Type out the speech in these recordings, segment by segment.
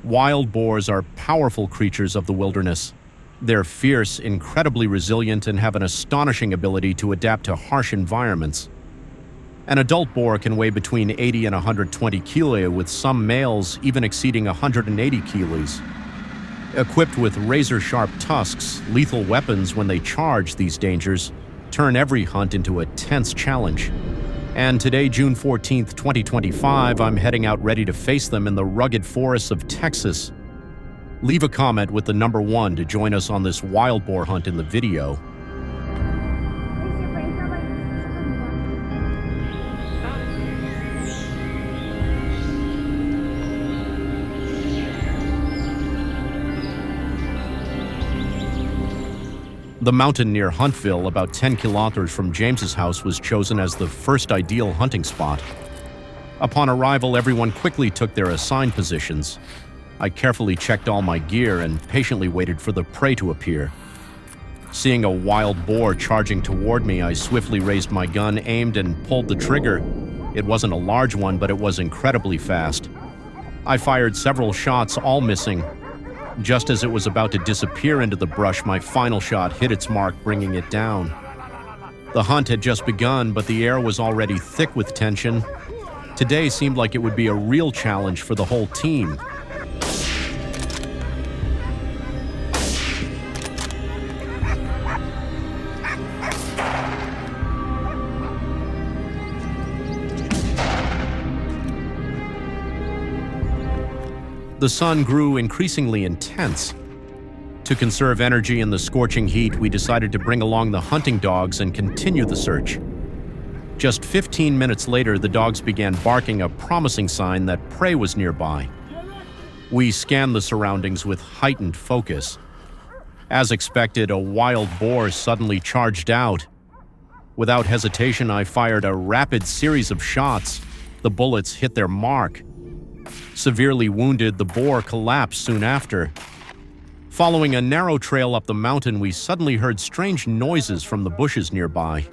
Wild boars are powerful creatures of the wilderness. They're fierce, incredibly resilient, and have an astonishing ability to adapt to harsh environments. An adult boar can weigh between 80 and 120 kilo, with some males even exceeding 180 kilos. Equipped with razor-sharp tusks, lethal weapons when they charge these dangers turn every hunt into a tense challenge. And today, June 14th, 2025, I'm heading out ready to face them in the rugged forests of Texas. Leave a comment with the number 1 to join us on this wild boar hunt in the video. The mountain near Huntville, about 10 kilometers from James's house, was chosen as the first ideal hunting spot. Upon arrival, everyone quickly took their assigned positions. I carefully checked all my gear and patiently waited for the prey to appear. Seeing a wild boar charging toward me, I swiftly raised my gun, aimed, and pulled the trigger. It wasn't a large one, but it was incredibly fast. I fired several shots, all missing. Just as it was about to disappear into the brush, my final shot hit its mark, bringing it down. The hunt had just begun, but the air was already thick with tension. Today seemed like it would be a real challenge for the whole team. The sun grew increasingly intense. To conserve energy in the scorching heat, we decided to bring along the hunting dogs and continue the search. Just 15 minutes later, the dogs began barking, a promising sign that prey was nearby. We scanned the surroundings with heightened focus. As expected, a wild boar suddenly charged out. Without hesitation, I fired a rapid series of shots. The bullets hit their mark. Severely wounded, the boar collapsed soon after. Following a narrow trail up the mountain, we suddenly heard strange noises from the bushes nearby.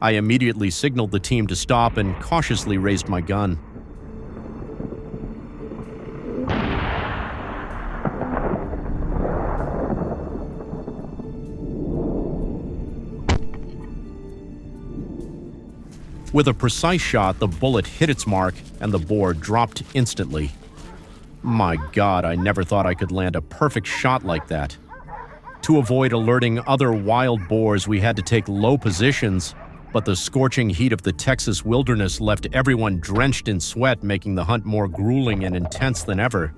I immediately signaled the team to stop and cautiously raised my gun. With a precise shot, the bullet hit its mark and the boar dropped instantly. My God, I never thought I could land a perfect shot like that. To avoid alerting other wild boars, we had to take low positions, but the scorching heat of the Texas wilderness left everyone drenched in sweat, making the hunt more grueling and intense than ever.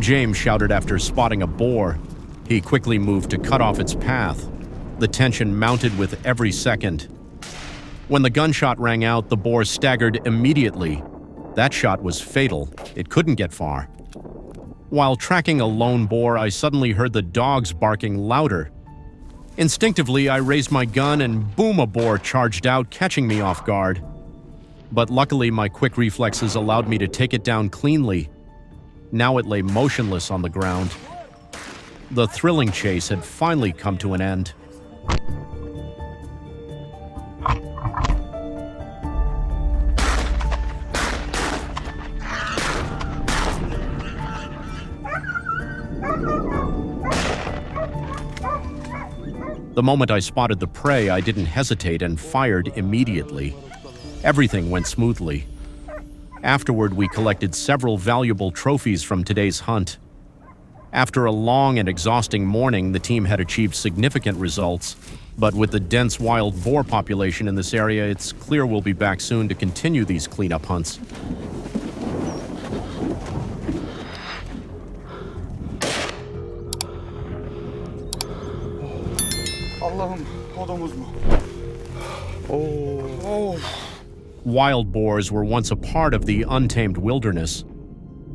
James shouted after spotting a boar. He quickly moved to cut off its path. The tension mounted with every second. When the gunshot rang out, the boar staggered immediately. That shot was fatal. It couldn't get far. While tracking a lone boar, I suddenly heard the dogs barking louder. Instinctively, I raised my gun and boom, a boar charged out, catching me off guard. But luckily, my quick reflexes allowed me to take it down cleanly. Now it lay motionless on the ground. The thrilling chase had finally come to an end. The moment I spotted the prey, I didn't hesitate and fired immediately. Everything went smoothly. Afterward, we collected several valuable trophies from today's hunt. After a long and exhausting morning, the team had achieved significant results. But with the dense wild boar population in this area, it's clear we'll be back soon to continue these cleanup hunts. Allah'ım, kodumuz mu? Oh. Wild boars were once a part of the untamed wilderness.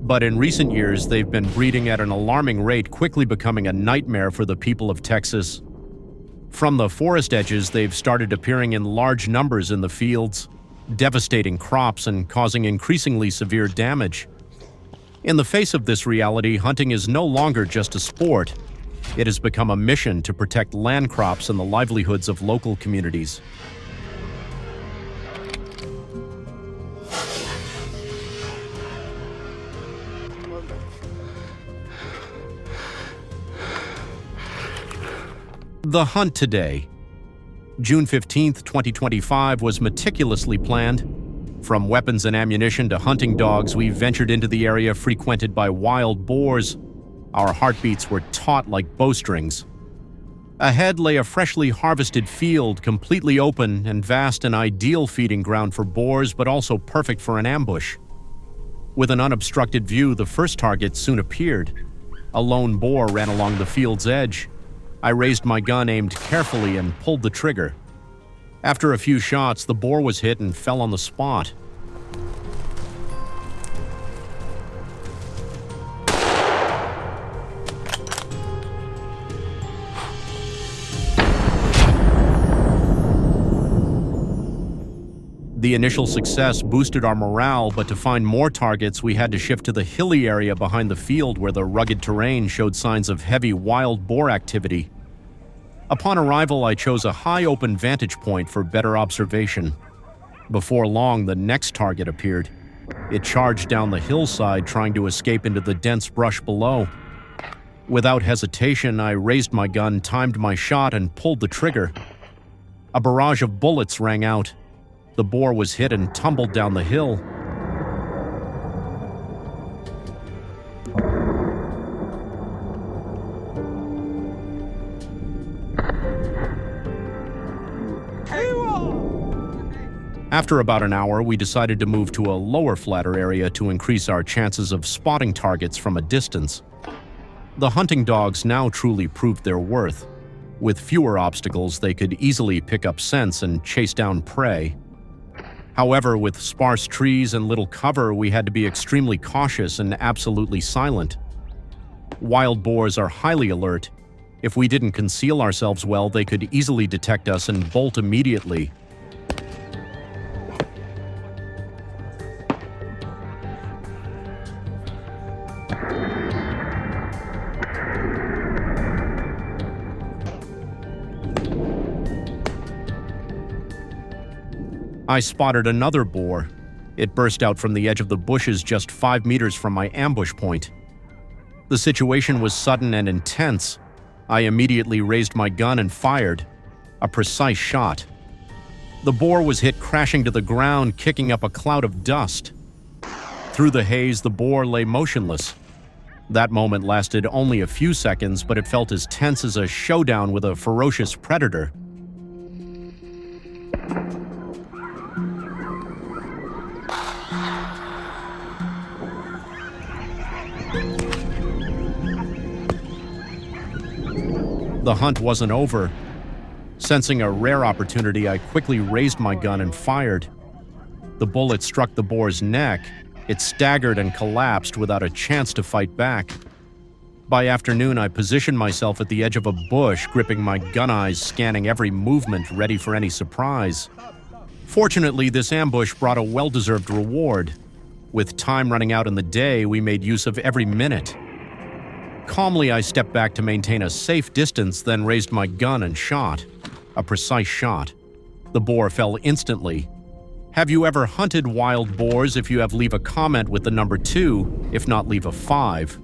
But in recent years, they've been breeding at an alarming rate, quickly becoming a nightmare for the people of Texas. From the forest edges, they've started appearing in large numbers in the fields, devastating crops and causing increasingly severe damage. In the face of this reality, hunting is no longer just a sport. It has become a mission to protect land crops and the livelihoods of local communities. The hunt today, June 15th, 2025, was meticulously planned. From weapons and ammunition to hunting dogs, we ventured into the area frequented by wild boars. Our heartbeats were taut like bowstrings. Ahead lay a freshly harvested field, completely open and vast, an ideal feeding ground for boars, but also perfect for an ambush. With an unobstructed view, the first target soon appeared. A lone boar ran along the field's edge. I raised my gun, aimed carefully, and pulled the trigger. After a few shots, the boar was hit and fell on the spot. The initial success boosted our morale, but to find more targets, we had to shift to the hilly area behind the field where the rugged terrain showed signs of heavy wild boar activity. Upon arrival, I chose a high open vantage point for better observation. Before long, the next target appeared. It charged down the hillside, trying to escape into the dense brush below. Without hesitation, I raised my gun, timed my shot, and pulled the trigger. A barrage of bullets rang out. The boar was hit and tumbled down the hill. After about an hour, we decided to move to a lower, flatter area to increase our chances of spotting targets from a distance. The hunting dogs now truly proved their worth. With fewer obstacles, they could easily pick up scents and chase down prey. However, with sparse trees and little cover, we had to be extremely cautious and absolutely silent. Wild boars are highly alert. If we didn't conceal ourselves well, they could easily detect us and bolt immediately. I spotted another boar. It burst out from the edge of the bushes just 5 meters from my ambush point. The situation was sudden and intense. I immediately raised my gun and fired. A precise shot. The boar was hit crashing to the ground, kicking up a cloud of dust. Through the haze, the boar lay motionless. That moment lasted only a few seconds, but it felt as tense as a showdown with a ferocious predator. The hunt wasn't over. Sensing a rare opportunity, I quickly raised my gun and fired. The bullet struck the boar's neck. It staggered and collapsed without a chance to fight back. By afternoon, I positioned myself at the edge of a bush, gripping my gun eyes, scanning every movement, ready for any surprise. Fortunately, this ambush brought a well-deserved reward. With time running out in the day, we made use of every minute. Calmly, I stepped back to maintain a safe distance, then raised my gun and shot. A precise shot. The boar fell instantly. Have you ever hunted wild boars? If you have, leave a comment with the number 2. If not, leave a 5.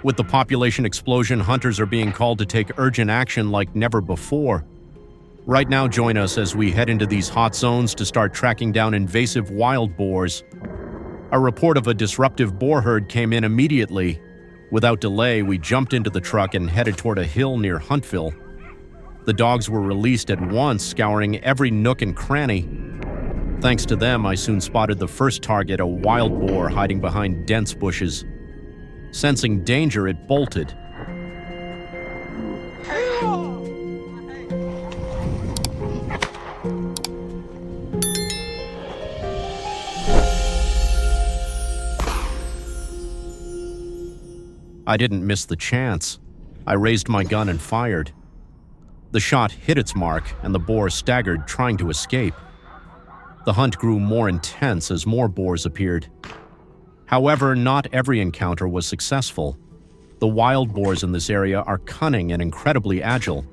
With the population explosion, hunters are being called to take urgent action like never before. Right now, join us as we head into these hot zones to start tracking down invasive wild boars. A report of a disruptive boar herd came in immediately. Without delay, we jumped into the truck and headed toward a hill near Huntville. The dogs were released at once, scouring every nook and cranny. Thanks to them, I soon spotted the first target, a wild boar hiding behind dense bushes. Sensing danger, it bolted. I didn't miss the chance. I raised my gun and fired. The shot hit its mark, and the boar staggered, trying to escape. The hunt grew more intense as more boars appeared. However, not every encounter was successful. The wild boars in this area are cunning and incredibly agile.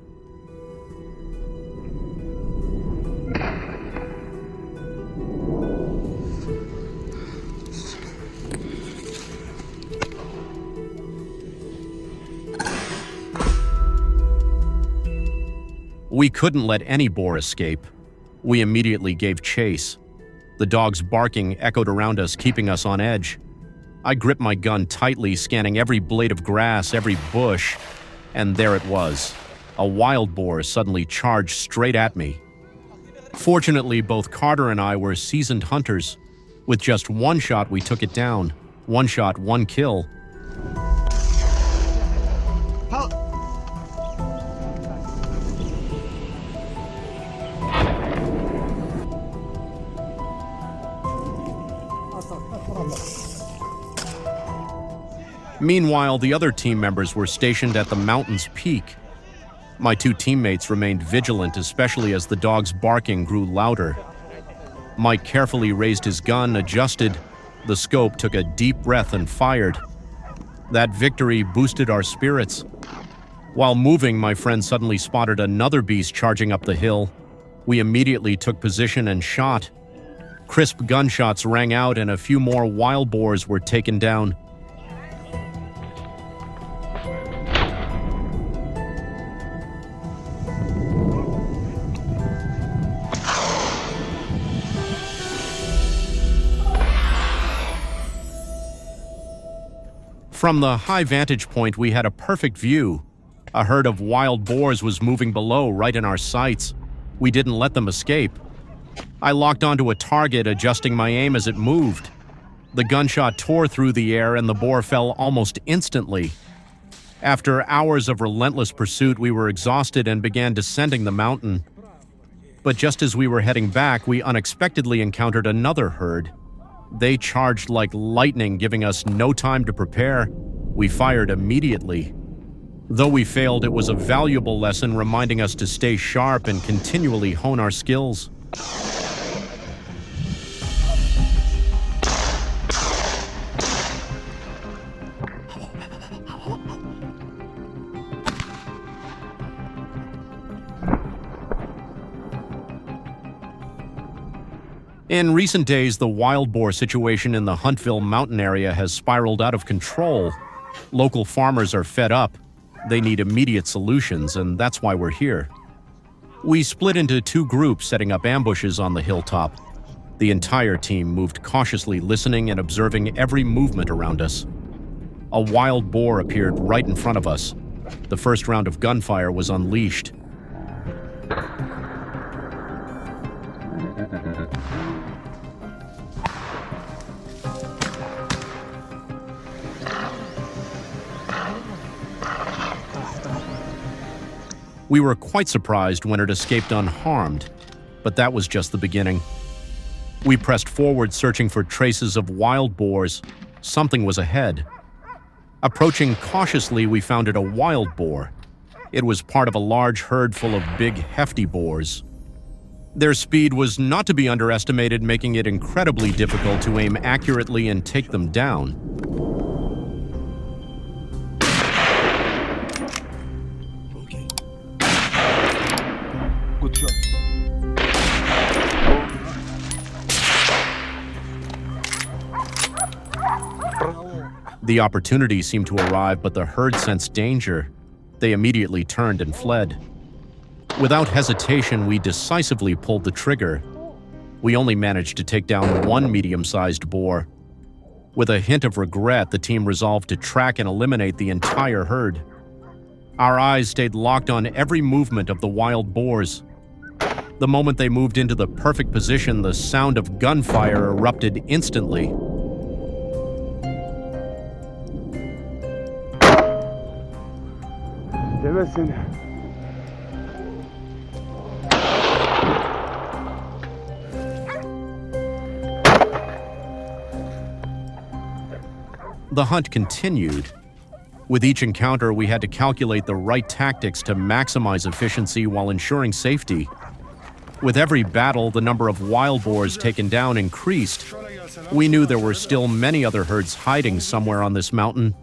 We couldn't let any boar escape. We immediately gave chase. The dog's barking echoed around us, keeping us on edge. I gripped my gun tightly, scanning every blade of grass, every bush, and there it was. A wild boar suddenly charged straight at me. Fortunately, both Carter and I were seasoned hunters. With just one shot, we took it down. One shot, one kill. Meanwhile, the other team members were stationed at the mountain's peak. My two teammates remained vigilant, especially as the dog's barking grew louder. Mike carefully raised his gun, adjusted the scope, took a deep breath, and fired. That victory boosted our spirits. While moving, my friend suddenly spotted another beast charging up the hill. We immediately took position and shot. Crisp gunshots rang out, and a few more wild boars were taken down. From the high vantage point, we had a perfect view. A herd of wild boars was moving below, right in our sights. We didn't let them escape. I locked onto a target, adjusting my aim as it moved. The gunshot tore through the air, and the boar fell almost instantly. After hours of relentless pursuit, we were exhausted and began descending the mountain. But just as we were heading back, we unexpectedly encountered another herd. They charged like lightning, giving us no time to prepare. We fired immediately. Though we failed, it was a valuable lesson, reminding us to stay sharp and continually hone our skills. In recent days, the wild boar situation in the Huntville mountain area has spiraled out of control. Local farmers are fed up. They need immediate solutions, and that's why we're here. We split into two groups, setting up ambushes on the hilltop. The entire team moved cautiously, listening and observing every movement around us. A wild boar appeared right in front of us. The first round of gunfire was unleashed. We were quite surprised when it escaped unharmed, but that was just the beginning. We pressed forward, searching for traces of wild boars. Something was ahead. Approaching cautiously, we found it a wild boar. It was part of a large herd full of big, hefty boars. Their speed was not to be underestimated, making it incredibly difficult to aim accurately and take them down. Good shot. The opportunity seemed to arrive, but the herd sensed danger. They immediately turned and fled. Without hesitation, we decisively pulled the trigger. We only managed to take down one medium-sized boar. With a hint of regret, the team resolved to track and eliminate the entire herd. Our eyes stayed locked on every movement of the wild boars. The moment they moved into the perfect position, the sound of gunfire erupted instantly. The hunt continued. With each encounter, we had to calculate the right tactics to maximize efficiency while ensuring safety. With every battle, the number of wild boars taken down increased. We knew there were still many other herds hiding somewhere on this mountain.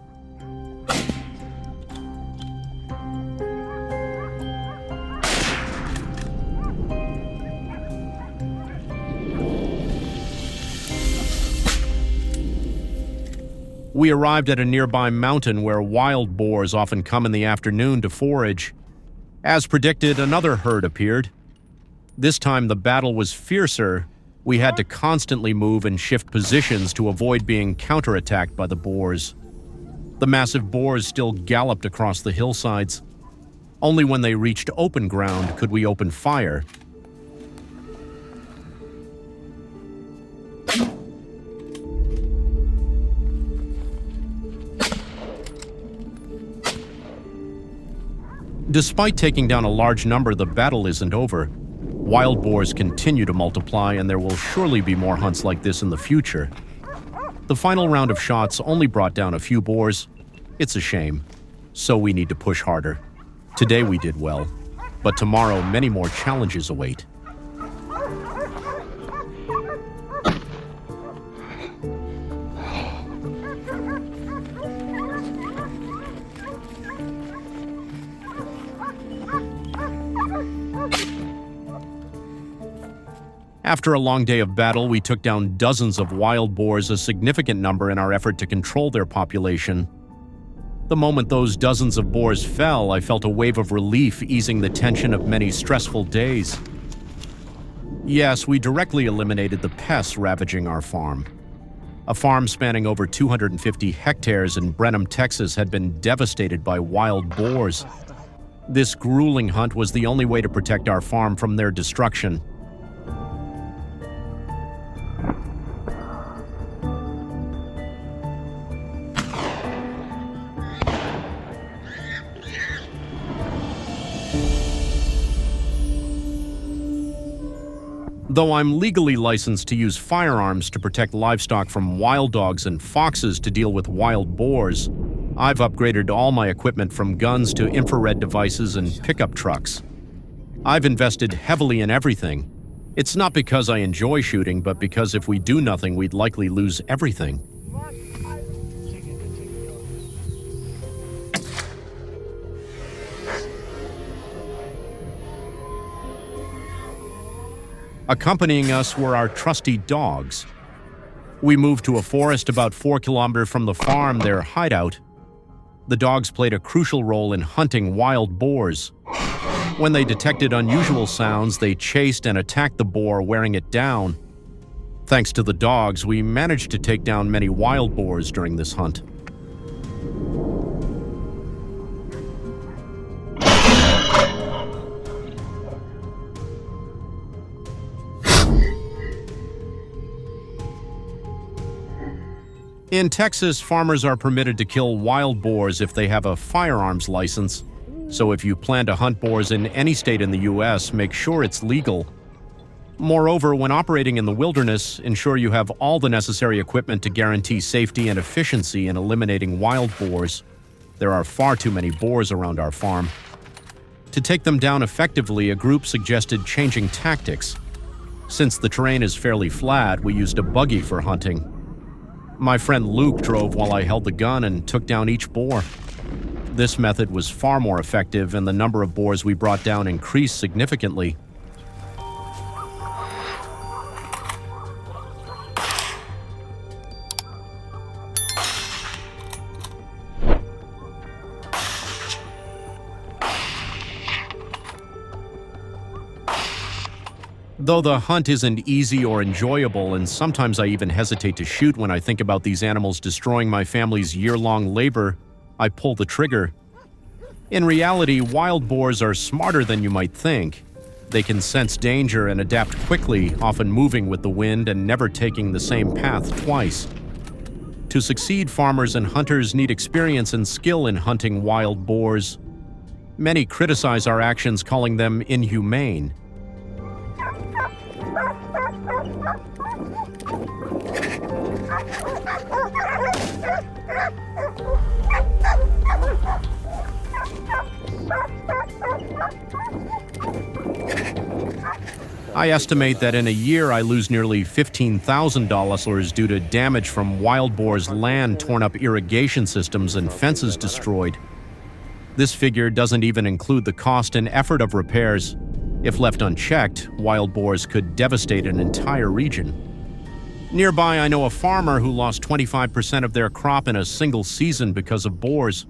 We arrived at a nearby mountain where wild boars often come in the afternoon to forage. As predicted, another herd appeared. This time the battle was fiercer. We had to constantly move and shift positions to avoid being counterattacked by the boars. The massive boars still galloped across the hillsides. Only when they reached open ground could we open fire. Despite taking down a large number, the battle isn't over. Wild boars continue to multiply, and there will surely be more hunts like this in the future. The final round of shots only brought down a few boars. It's a shame. So we need to push harder. Today we did well, but tomorrow many more challenges await. After a long day of battle, we took down dozens of wild boars, a significant number in our effort to control their population. The moment those dozens of boars fell, I felt a wave of relief, easing the tension of many stressful days. Yes, we directly eliminated the pests ravaging our farm. A farm spanning over 250 hectares in Brenham, Texas, had been devastated by wild boars. This grueling hunt was the only way to protect our farm from their destruction. Though I'm legally licensed to use firearms to protect livestock from wild dogs and foxes to deal with wild boars, I've upgraded all my equipment from guns to infrared devices and pickup trucks. I've invested heavily in everything. It's not because I enjoy shooting, but because if we do nothing, we'd likely lose everything. Accompanying us were our trusty dogs. We moved to a forest about 4 kilometers from the farm, their hideout. The dogs played a crucial role in hunting wild boars. When they detected unusual sounds, they chased and attacked the boar, wearing it down. Thanks to the dogs, we managed to take down many wild boars during this hunt. In Texas, farmers are permitted to kill wild boars if they have a firearms license. So if you plan to hunt boars in any state in the U.S., make sure it's legal. Moreover, when operating in the wilderness, ensure you have all the necessary equipment to guarantee safety and efficiency in eliminating wild boars. There are far too many boars around our farm. To take them down effectively, a group suggested changing tactics. Since the terrain is fairly flat, we used a buggy for hunting. My friend Luke drove while I held the gun and took down each boar. This method was far more effective, and the number of boars we brought down increased significantly. Though the hunt isn't easy or enjoyable, and sometimes I even hesitate to shoot when I think about these animals destroying my family's year-long labor, I pull the trigger. In reality, wild boars are smarter than you might think. They can sense danger and adapt quickly, often moving with the wind and never taking the same path twice. To succeed, farmers and hunters need experience and skill in hunting wild boars. Many criticize our actions, calling them inhumane. I estimate that in a year I lose nearly $15,000 due to damage from wild boar's land torn up irrigation systems and fences destroyed. This figure doesn't even include the cost and effort of repairs. If left unchecked, wild boars could devastate an entire region. Nearby, I know a farmer who lost 25% of their crop in a single season because of boars.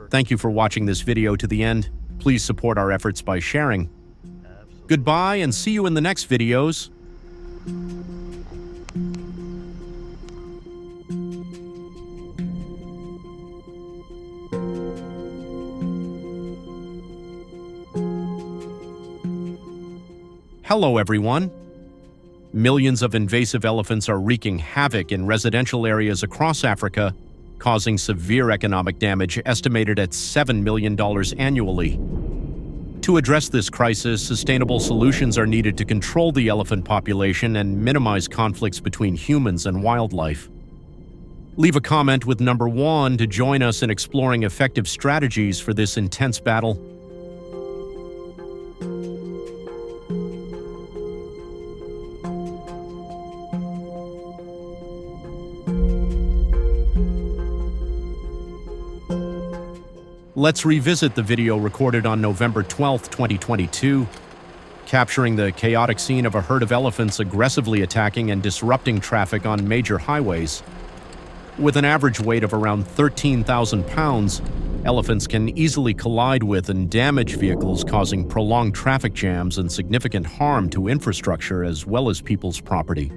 Thank you for watching this video to the end. Please support our efforts by sharing. Goodbye and see you in the next videos. Hello everyone. Millions of invasive elephants are wreaking havoc in residential areas across Africa, causing severe economic damage estimated at $7 million annually. To address this crisis, sustainable solutions are needed to control the elephant population and minimize conflicts between humans and wildlife. Leave a comment with number 1 to join us in exploring effective strategies for this intense battle. Let's revisit the video recorded on November 12, 2022, capturing the chaotic scene of a herd of elephants aggressively attacking and disrupting traffic on major highways. With an average weight of around 13,000 pounds, elephants can easily collide with and damage vehicles, causing prolonged traffic jams and significant harm to infrastructure as well as people's property.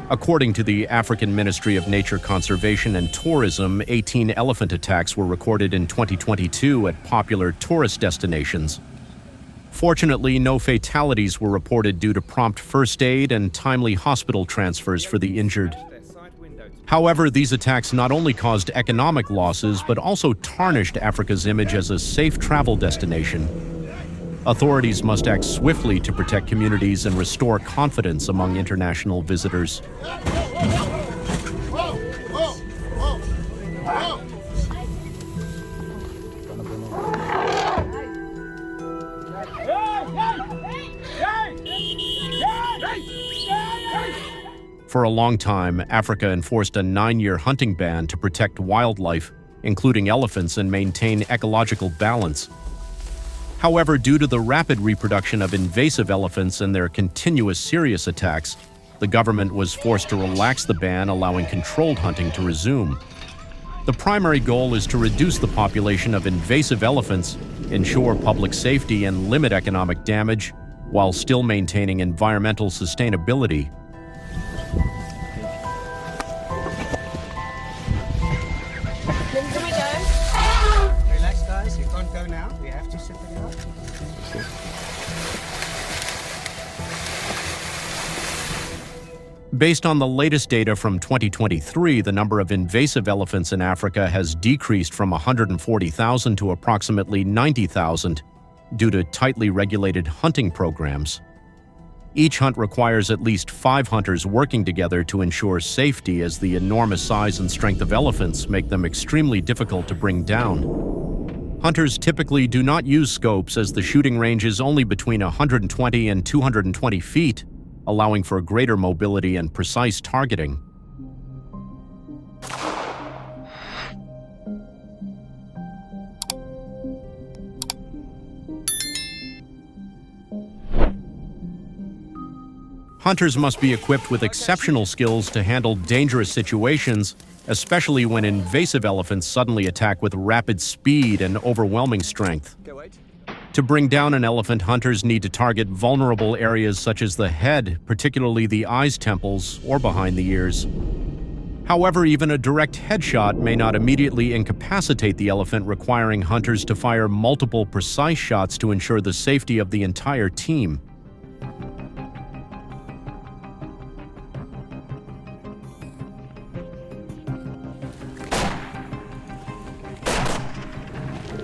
According to the African Ministry of Nature Conservation and Tourism, 18 elephant attacks were recorded in 2022 at popular tourist destinations. Fortunately, no fatalities were reported due to prompt first aid and timely hospital transfers for the injured. However, these attacks not only caused economic losses, but also tarnished Africa's image as a safe travel destination. Authorities must act swiftly to protect communities and restore confidence among international visitors. For a long time, Africa enforced a 9-year hunting ban to protect wildlife, including elephants, and maintain ecological balance. However, due to the rapid reproduction of invasive elephants and their continuous serious attacks, the government was forced to relax the ban, allowing controlled hunting to resume. The primary goal is to reduce the population of invasive elephants, ensure public safety, and limit economic damage, while still maintaining environmental sustainability. Can we go? Relax, guys. You can't go now. We have to sit it out. Based on the latest data from 2023, the number of invasive elephants in Africa has decreased from 140,000 to approximately 90,000 due to tightly regulated hunting programs. Each hunt requires at least 5 hunters working together to ensure safety, as the enormous size and strength of elephants make them extremely difficult to bring down. Hunters typically do not use scopes, as the shooting range is only between 120 and 220 feet, allowing for greater mobility and precise targeting. Hunters must be equipped with exceptional skills to handle dangerous situations, especially when invasive elephants suddenly attack with rapid speed and overwhelming strength. To bring down an elephant, hunters need to target vulnerable areas such as the head, particularly the eyes, temples, or behind the ears. However, even a direct headshot may not immediately incapacitate the elephant, requiring hunters to fire multiple precise shots to ensure the safety of the entire team.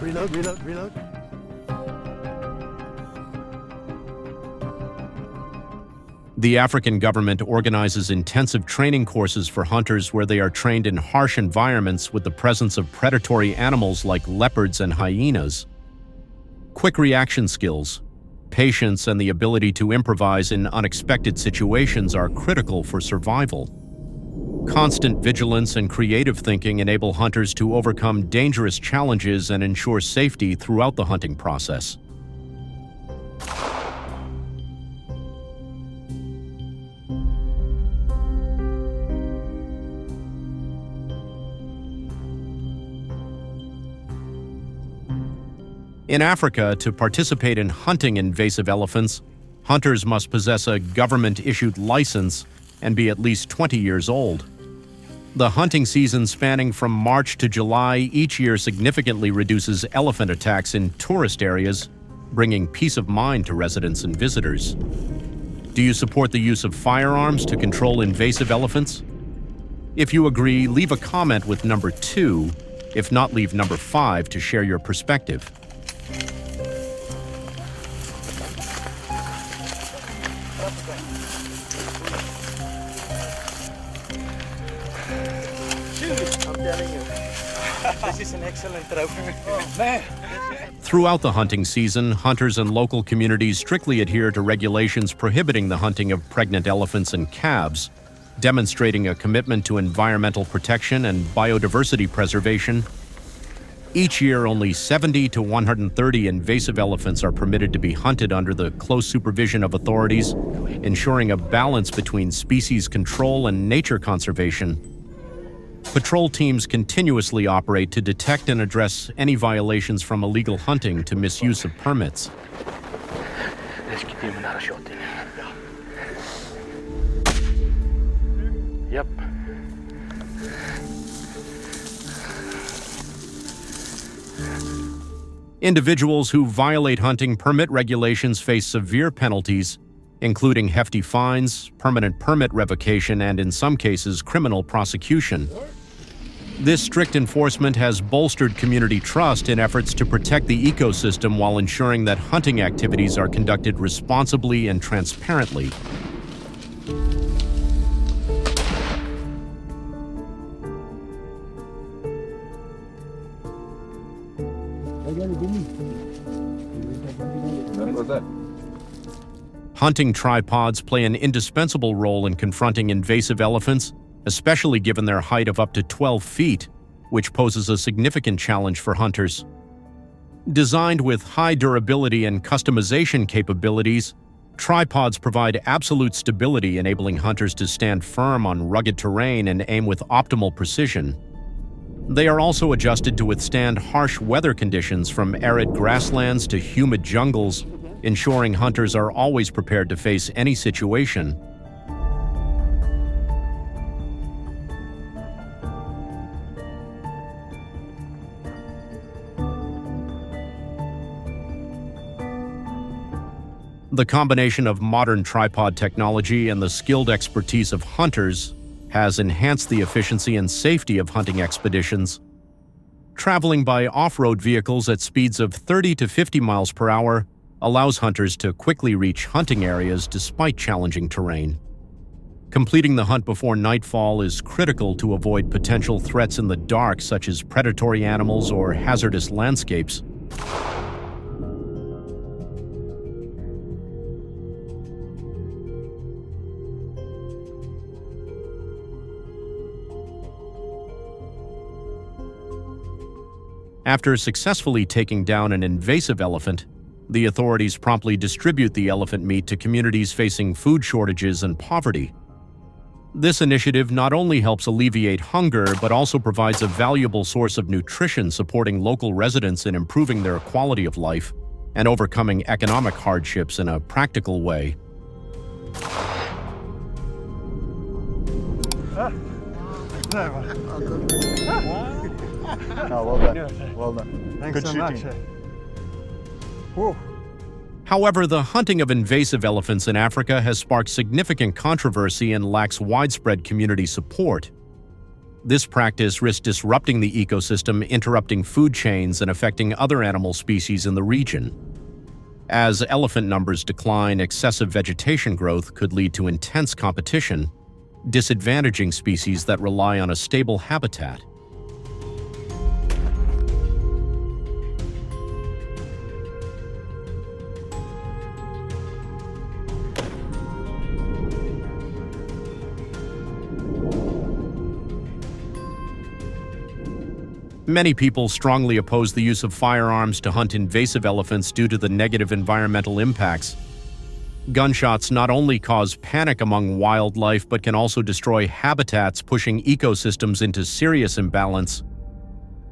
Reload. The African government organizes intensive training courses for hunters where they are trained in harsh environments with the presence of predatory animals like leopards and hyenas. Quick reaction skills, patience, and the ability to improvise in unexpected situations are critical for survival. Constant vigilance and creative thinking enable hunters to overcome dangerous challenges and ensure safety throughout the hunting process. In Africa, to participate in hunting invasive elephants, hunters must possess a government-issued license and be at least 20 years old. The hunting season spanning from March to July each year significantly reduces elephant attacks in tourist areas, bringing peace of mind to residents and visitors. Do you support the use of firearms to control invasive elephants? If you agree, leave a comment with number 2. If not, leave number 5 to share your perspective. I'm telling you, this is an excellent trophy. Oh, man. Throughout the hunting season, hunters and local communities strictly adhere to regulations prohibiting the hunting of pregnant elephants and calves, demonstrating a commitment to environmental protection and biodiversity preservation. Each year, only 70 to 130 invasive elephants are permitted to be hunted under the close supervision of authorities, ensuring a balance between species control and nature conservation. Patrol teams continuously operate to detect and address any violations from illegal hunting to misuse of permits. Let's give him another shot then. Yep. Individuals who violate hunting permit regulations face severe penalties, including hefty fines, permanent permit revocation, and in some cases, criminal prosecution. This strict enforcement has bolstered community trust in efforts to protect the ecosystem while ensuring that hunting activities are conducted responsibly and transparently. Hunting tripods play an indispensable role in confronting invasive elephants, especially given their height of up to 12 feet, which poses a significant challenge for hunters. Designed with high durability and customization capabilities, tripods provide absolute stability, enabling hunters to stand firm on rugged terrain and aim with optimal precision. They are also adjusted to withstand harsh weather conditions from arid grasslands to humid jungles, ensuring hunters are always prepared to face any situation. The combination of modern tripod technology and the skilled expertise of hunters has enhanced the efficiency and safety of hunting expeditions. Traveling by off-road vehicles at speeds of 30 to 50 miles per hour allows hunters to quickly reach hunting areas despite challenging terrain. Completing the hunt before nightfall is critical to avoid potential threats in the dark, such as predatory animals or hazardous landscapes. After successfully taking down an invasive elephant, the authorities promptly distribute the elephant meat to communities facing food shortages and poverty. This initiative not only helps alleviate hunger, but also provides a valuable source of nutrition, supporting local residents in improving their quality of life and overcoming economic hardships in a practical way. No, well done. Well done. Thanks Good so shooting. much. Whoa. However, the hunting of invasive elephants in Africa has sparked significant controversy and lacks widespread community support. This practice risks disrupting the ecosystem, interrupting food chains, and affecting other animal species in the region. As elephant numbers decline, excessive vegetation growth could lead to intense competition, disadvantaging species that rely on a stable habitat. Many people strongly oppose the use of firearms to hunt invasive elephants due to the negative environmental impacts. Gunshots not only cause panic among wildlife but can also destroy habitats, pushing ecosystems into serious imbalance.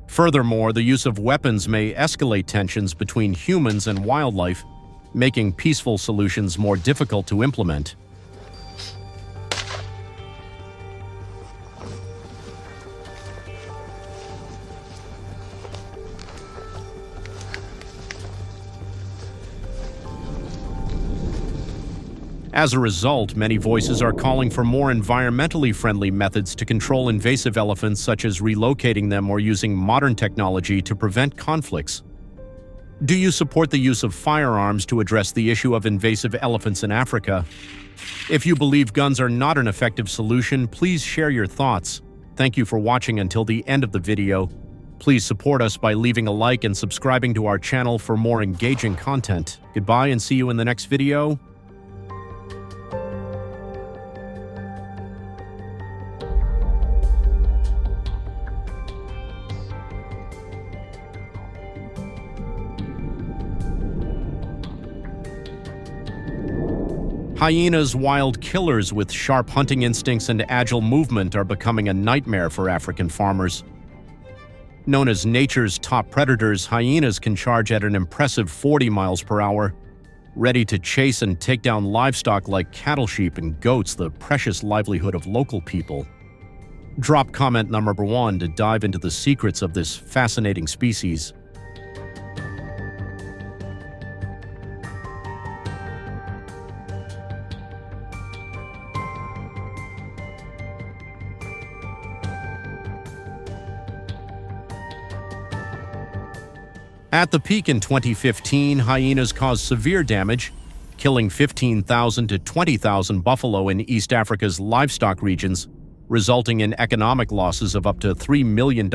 Furthermore, the use of weapons may escalate tensions between humans and wildlife, making peaceful solutions more difficult to implement. As a result, many voices are calling for more environmentally friendly methods to control invasive elephants, such as relocating them or using modern technology to prevent conflicts. Do you support the use of firearms to address the issue of invasive elephants in Africa? If you believe guns are not an effective solution, please share your thoughts. Thank you for watching until the end of the video. Please support us by leaving a like and subscribing to our channel for more engaging content. Goodbye and see you in the next video. Hyenas, wild killers with sharp hunting instincts and agile movement, are becoming a nightmare for African farmers. Known as nature's top predators, hyenas can charge at an impressive 40 miles per hour, ready to chase and take down livestock like cattle, sheep, and goats, the precious livelihood of local people. Drop comment number 1 to dive into the secrets of this fascinating species. At the peak in 2015, hyenas caused severe damage, killing 15,000 to 20,000 buffalo in East Africa's livestock regions, resulting in economic losses of up to $3 million.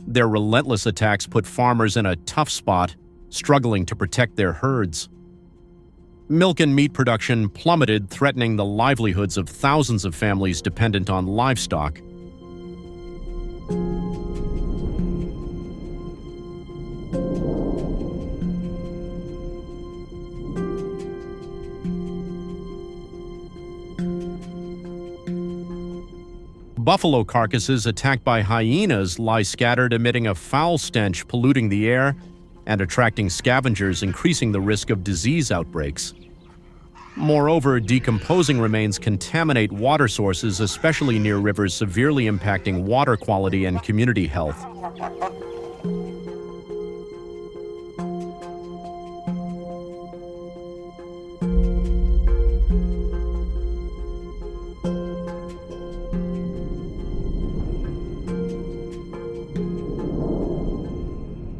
Their relentless attacks put farmers in a tough spot, struggling to protect their herds. Milk and meat production plummeted, threatening the livelihoods of thousands of families dependent on livestock. Buffalo carcasses attacked by hyenas lie scattered, emitting a foul stench, polluting the air and attracting scavengers, increasing the risk of disease outbreaks. Moreover, decomposing remains contaminate water sources, especially near rivers, severely impacting water quality and community health.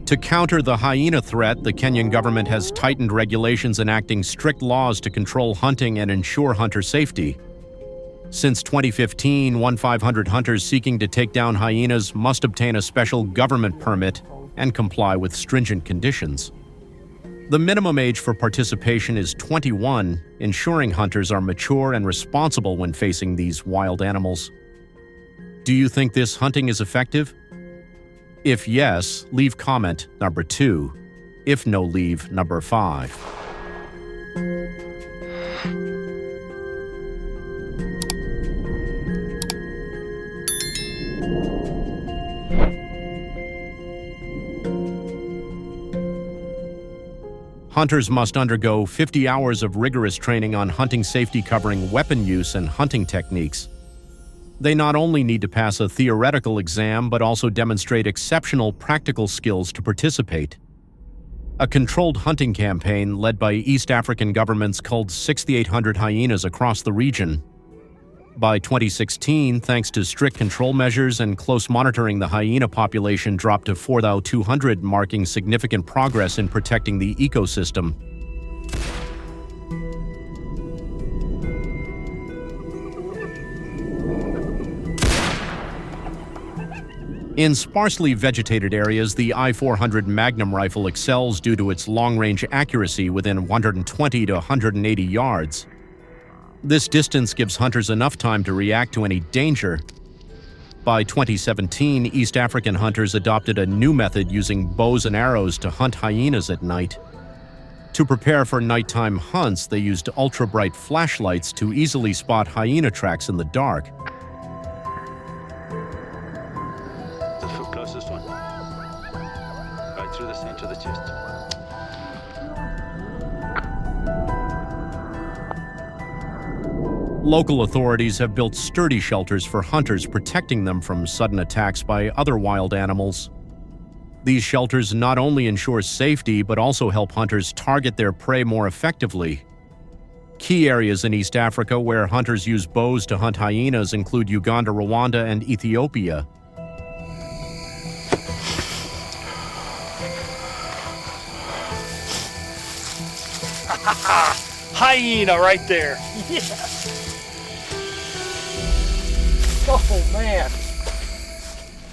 To counter the hyena threat, the Kenyan government has tightened regulations, enacting strict laws to control hunting and ensure hunter safety. Since 2015, 1,500 hunters seeking to take down hyenas must obtain a special government permit and comply with stringent conditions. The minimum age for participation is 21, ensuring hunters are mature and responsible when facing these wild animals. Do you think this hunting is effective? If yes, leave comment number 2. If no, leave number 5. Hunters must undergo 50 hours of rigorous training on hunting safety, covering weapon use and hunting techniques. They not only need to pass a theoretical exam, but also demonstrate exceptional practical skills to participate. A controlled hunting campaign led by East African governments culled 6,800 hyenas across the region. By 2016, thanks to strict control measures and close monitoring, the hyena population dropped to 4,200, marking significant progress in protecting the ecosystem. In sparsely vegetated areas, the I-400 Magnum rifle excels due to its long-range accuracy within 120 to 180 yards. This distance gives hunters enough time to react to any danger. By 2017, East African hunters adopted a new method using bows and arrows to hunt hyenas at night. To prepare for nighttime hunts, they used ultra-bright flashlights to easily spot hyena tracks in the dark. The closest one. Right through the center of the chest. Local authorities have built sturdy shelters for hunters, protecting them from sudden attacks by other wild animals. These shelters not only ensure safety, but also help hunters target their prey more effectively. Key areas in East Africa where hunters use bows to hunt hyenas include Uganda, Rwanda, and Ethiopia. Hyena right there. Oh man.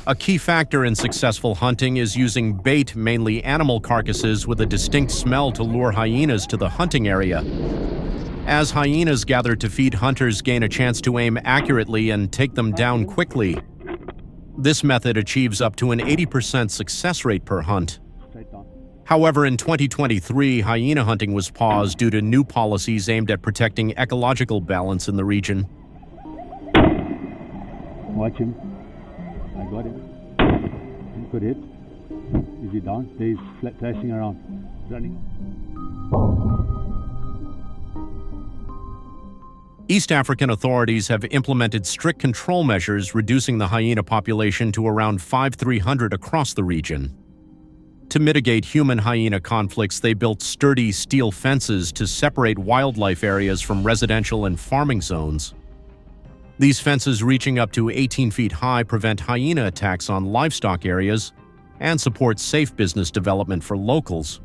A key factor in successful hunting is using bait, mainly animal carcasses, with a distinct smell to lure hyenas to the hunting area. As hyenas gather to feed, hunters gain a chance to aim accurately and take them down quickly. This method achieves up to an 80% success rate per hunt. However, in 2023, hyena hunting was paused due to new policies aimed at protecting ecological balance in the region. Watch him. I got him. Good hit. Is he down? He's flashing around. Running. East African authorities have implemented strict control measures, reducing the hyena population to around 5,300 across the region. To mitigate human-hyena conflicts, they built sturdy steel fences to separate wildlife areas from residential and farming zones. These fences, reaching up to 18 feet high, prevent hyena attacks on livestock areas and support safe business development for locals.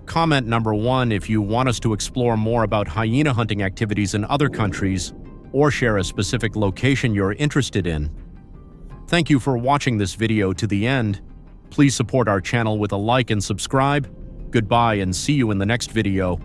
Comment number 1 if you want us to explore more about hyena hunting activities in other countries, or share a specific location you're interested in. Thank you for watching this video to the end. Please support our channel with a like and subscribe. Goodbye and see you in the next video.